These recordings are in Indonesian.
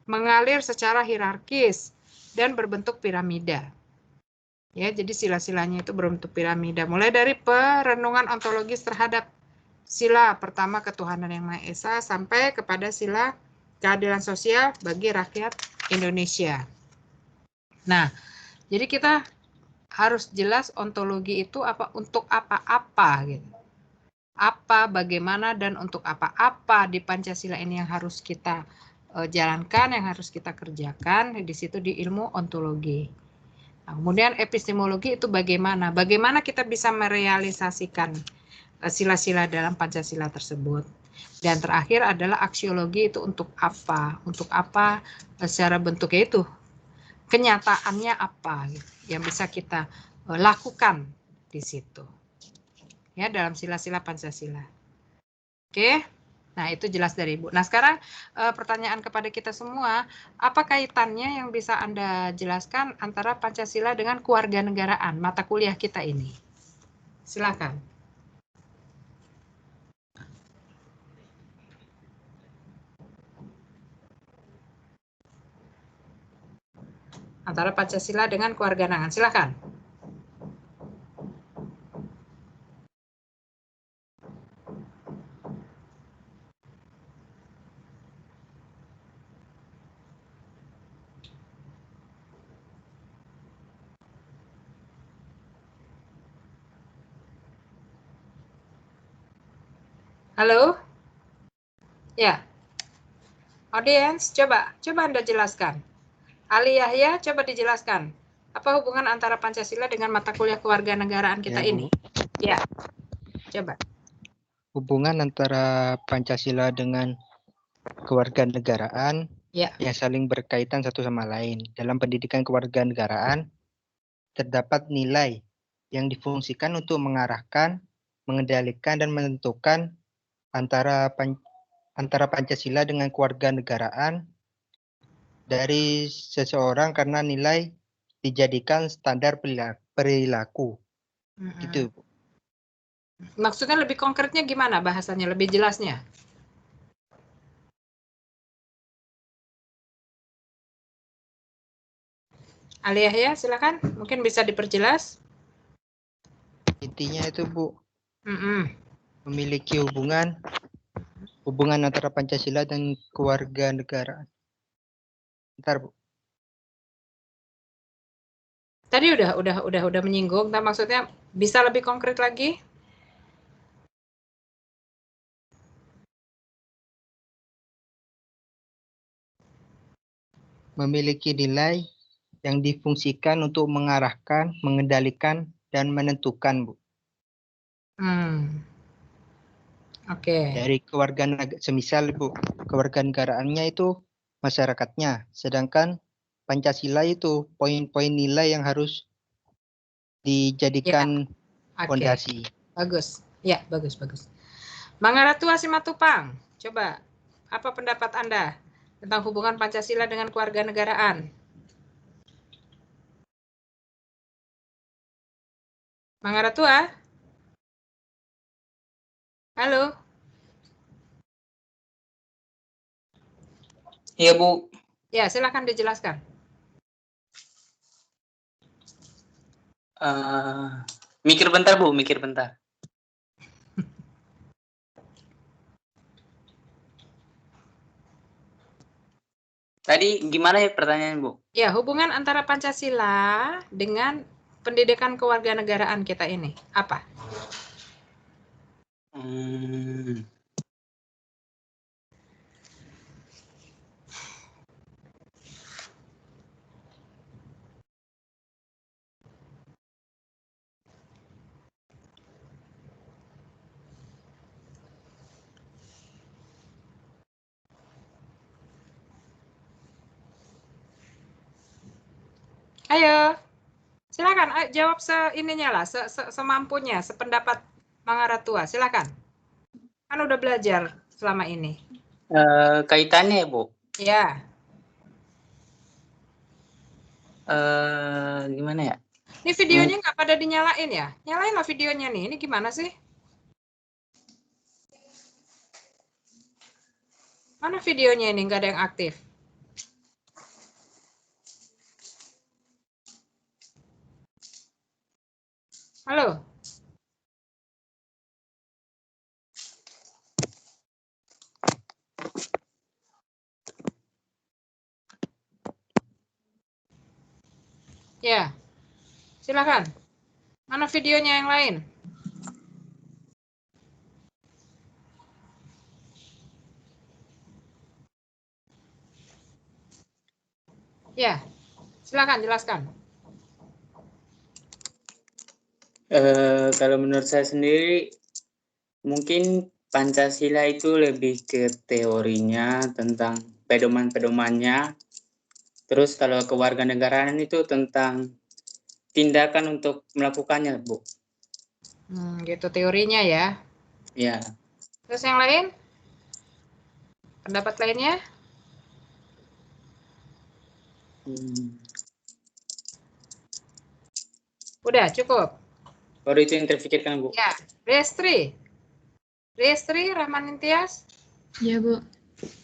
mengalir secara hierarkis dan berbentuk piramida. Ya, jadi sila-silanya itu berbentuk piramida. Mulai dari perenungan ontologis terhadap sila pertama ketuhanan yang Maha Esa sampai kepada sila keadilan sosial bagi rakyat Indonesia. Nah, jadi kita harus jelas ontologi itu apa untuk apa-apa gitu. Apa, bagaimana, dan untuk apa-apa di Pancasila ini yang harus kita jalankan, yang harus kita kerjakan. Di situ di ilmu ontologi. Nah, kemudian epistemologi itu bagaimana? Bagaimana kita bisa merealisasikan sila-sila dalam Pancasila tersebut. Dan terakhir adalah aksiologi itu untuk apa? Untuk apa secara bentuknya itu? Kenyataannya apa gitu, yang bisa kita lakukan di situ. Ya, dalam sila-sila Pancasila. Oke. Nah, itu jelas dari Ibu. Nah, sekarang pertanyaan kepada kita semua, apa kaitannya yang bisa Anda jelaskan antara Pancasila dengan kewarganegaraan, mata kuliah kita ini? Silakan. Antara Pancasila dengan kewarganegaraan. Silakan. Halo? Ya. Audiens, coba Anda jelaskan. Ali Yahya, coba dijelaskan. Apa hubungan antara Pancasila dengan mata kuliah kewarganegaraan kita ini? Ya. Coba. Hubungan antara Pancasila dengan kewarganegaraan Ya. yang saling berkaitan satu sama lain. Dalam pendidikan kewarganegaraan terdapat nilai yang difungsikan untuk mengarahkan, mengendalikan, dan menentukan antara Pancasila dengan kewarganegaraan dari seseorang karena nilai dijadikan standar perilaku. Gitu. Maksudnya lebih konkretnya gimana bahasanya, lebih jelasnya? Ali Yahya, silakan. Mungkin bisa diperjelas. Intinya itu, Bu, memiliki hubungan antara Pancasila dan kewarganegaraan. Bentar, Bu. Tadi udah menyinggung, nah maksudnya bisa lebih konkret lagi? Memiliki nilai yang difungsikan untuk mengarahkan, mengendalikan, dan menentukan, Bu. Oke. Dari semisal, Bu, kewarganegaraannya itu masyarakatnya, sedangkan Pancasila itu poin-poin nilai yang harus dijadikan fondasi. Bagus. Ya, bagus. Mangaratu Asimatupang, coba apa pendapat Anda tentang hubungan Pancasila dengan kewarganegaraan? Mangaratua? Halo? Iya, Bu. Ya, silakan dijelaskan. Mikir bentar, Bu, mikir bentar. Tadi gimana ya pertanyaan, Bu? Ya, hubungan antara Pancasila dengan pendidikan kewarganegaraan kita ini, apa? Ayo, silakan jawab semampunya, sependapat Mangaratua, silakan. Kan udah belajar selama ini. Kaitannya, Bu? Ya. Gimana ya? Ini videonya nggak pada dinyalain ya? Nyalain lah videonya nih. Ini gimana sih? Mana videonya ini nggak ada yang aktif? Ya, silakan. Mana videonya yang lain? Ya, silakan jelaskan. Kalau menurut saya sendiri, mungkin Pancasila itu lebih ke teorinya tentang pedoman-pedomannya. Terus kalau kewarganegaraan itu tentang tindakan untuk melakukannya, Bu. Gitu teorinya ya. Ya. Terus yang lain? Pendapat lainnya? Udah, cukup. Baru itu yang terpikirkan, Bu. Ya, Restri. Restri Rahman Intias. Ya, Bu.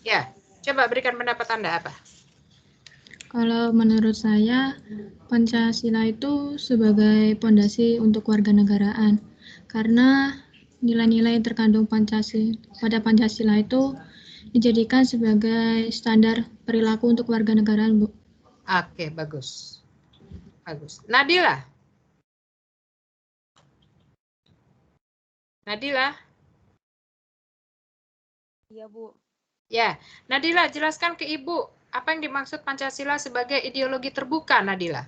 Ya, coba berikan pendapat Anda apa? Kalau menurut saya, Pancasila itu sebagai pondasi untuk warganegaraan. Karena nilai-nilai yang terkandung pada Pancasila itu dijadikan sebagai standar perilaku untuk warganegaraan, Bu. Oke, bagus. Bagus. Nadila. Nadila. Iya, Bu. Ya, Nadila, jelaskan ke Ibu apa yang dimaksud Pancasila sebagai ideologi terbuka, Nadila.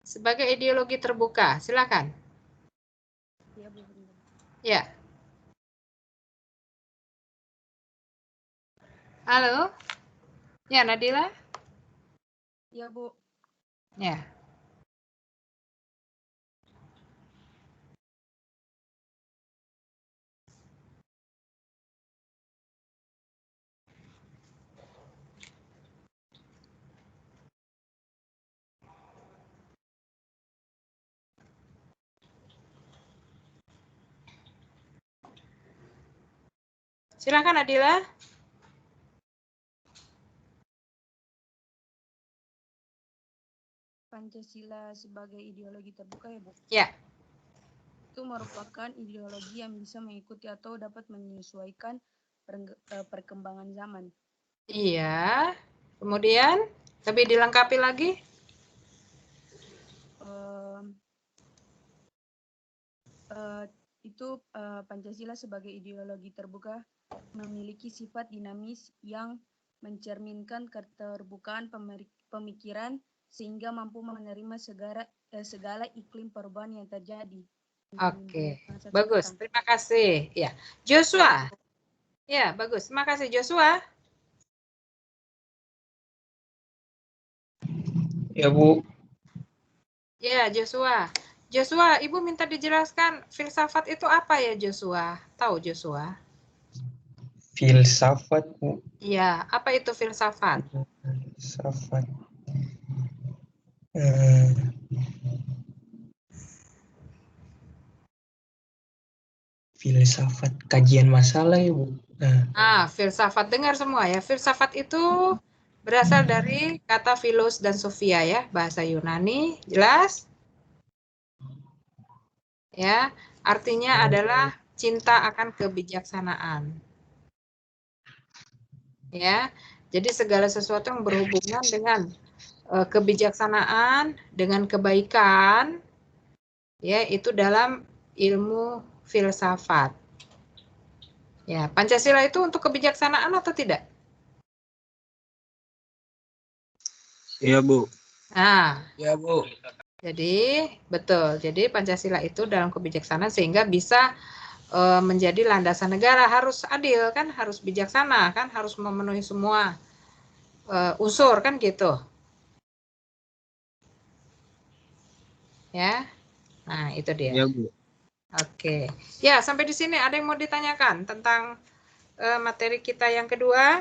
Sebagai ideologi terbuka, silakan. Iya, Bu. Ya. Halo? Ya, Nadila? Iya, Bu. Ya. Silakan, Nadila. Pancasila sebagai ideologi terbuka ya, Bu. Ya. Itu merupakan ideologi yang bisa mengikuti atau dapat menyesuaikan perkembangan zaman. Iya. Kemudian, lebih dilengkapi lagi? Itu Pancasila sebagai ideologi terbuka memiliki sifat dinamis yang mencerminkan keterbukaan pemikiran sehingga mampu menerima segala iklim perubahan yang terjadi. Oke, bagus. Terima kasih. Ya, Joshua. Ya, bagus. Terima kasih, Joshua. Ya, Bu. Ya, Joshua. Joshua, Ibu minta dijelaskan filsafat itu apa ya, Joshua? Tahu, Joshua? Filsafat, Bu. Iya, apa itu filsafat? Filsafat. Filsafat kajian masalah ya, Bu. Filsafat, dengar semua ya. Filsafat itu berasal dari kata philos dan sophia ya, bahasa Yunani. Jelas? Ya, artinya adalah cinta akan kebijaksanaan. Ya. Jadi segala sesuatu yang berhubungan dengan kebijaksanaan, dengan kebaikan, ya itu dalam ilmu filsafat. Ya, Pancasila itu untuk kebijaksanaan atau tidak? Iya, Bu. Nah, Iya, Bu. jadi betul. Jadi Pancasila itu dalam kebijaksanaan sehingga bisa menjadi landasan negara, harus adil kan, harus bijaksana kan, harus memenuhi semua unsur kan gitu. Ya. Nah, itu dia. Iya, Bu. Oke. Ya, sampai di sini ada yang mau ditanyakan tentang materi kita yang kedua?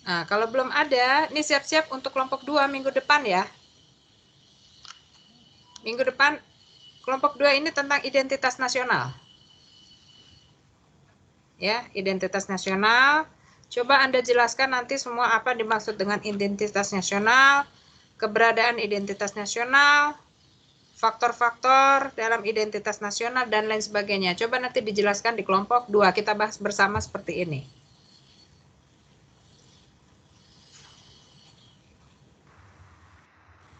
Nah, kalau belum ada, ini siap-siap untuk kelompok 2 minggu depan ya. Minggu depan, kelompok 2 ini tentang identitas nasional. Ya, identitas nasional. Coba Anda jelaskan nanti semua apa dimaksud dengan identitas nasional, keberadaan identitas nasional, faktor-faktor dalam identitas nasional, dan lain sebagainya. Coba nanti dijelaskan di kelompok 2, kita bahas bersama seperti ini.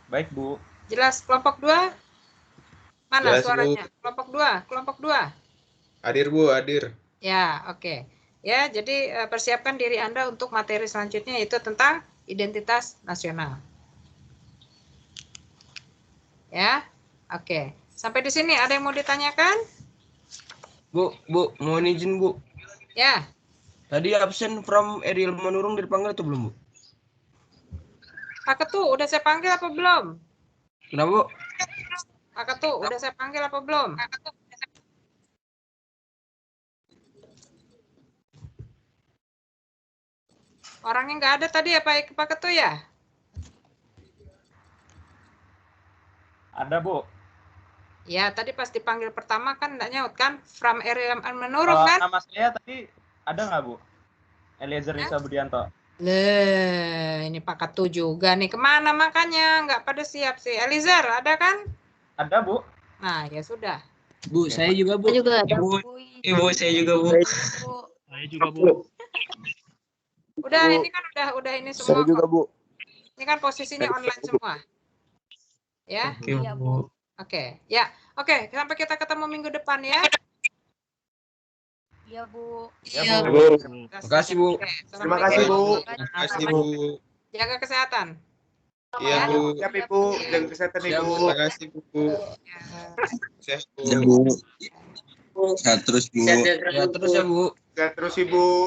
Baik, Bu. Jelas kelompok 2? Mana Jelas, suaranya? Bu. Kelompok 2, kelompok 2. Hadir, Bu, hadir. Ya, oke. Ya, jadi persiapkan diri Anda untuk materi selanjutnya, yaitu tentang identitas nasional. Ya, oke. Sampai di sini ada yang mau ditanyakan? Bu, mohon izin, Bu. Ya. Tadi absen from Ariel Manurung dipanggil atau belum, Bu? Pak Ketu, udah saya panggil apa belum? Kenapa, Bu? Pak Ketu, udah saya panggil apa belum? Orangnya nggak ada tadi ya Pak Ketu ya? Ada, Bu. Ya, tadi pas dipanggil pertama kan nggak nyaut kan? From Ariel Manurung kan? Nama saya tadi ada nggak, Bu? Eliezer Nisa Budianto. Ini Pak Ketu juga nih. Kemana makanya? Nggak pada siap sih. Eliezer, ada kan? Ada, Bu. Nah, ya sudah. Bu, saya juga, Bu. Saya juga ada. Ibu, saya juga, Bu. Saya juga, Bu. Udah, Bu. ini kan udah ini semua. Saya juga, kok. Bu. Ini kan posisinya online semua. Ya. Oke, Bu. Oke. Ya. Oke, sampai kita ketemu minggu depan ya. Iya, Bu. Ya, Bu. Terima kasih, Bu. Oke, Terima kasih, Bu. Terima kasih, Bu. Jaga kesehatan. Iya, Bu. Siap, Ibu. Jaga kesehatan, Siap, Ibu. Bu. Terima kasih, Bu. Ya. Sehat, Bu. Ya, Bu. Sehat terus, Bu. Sehat-sehat Ya, terus ya, Bu. Sehat terus, Ibu.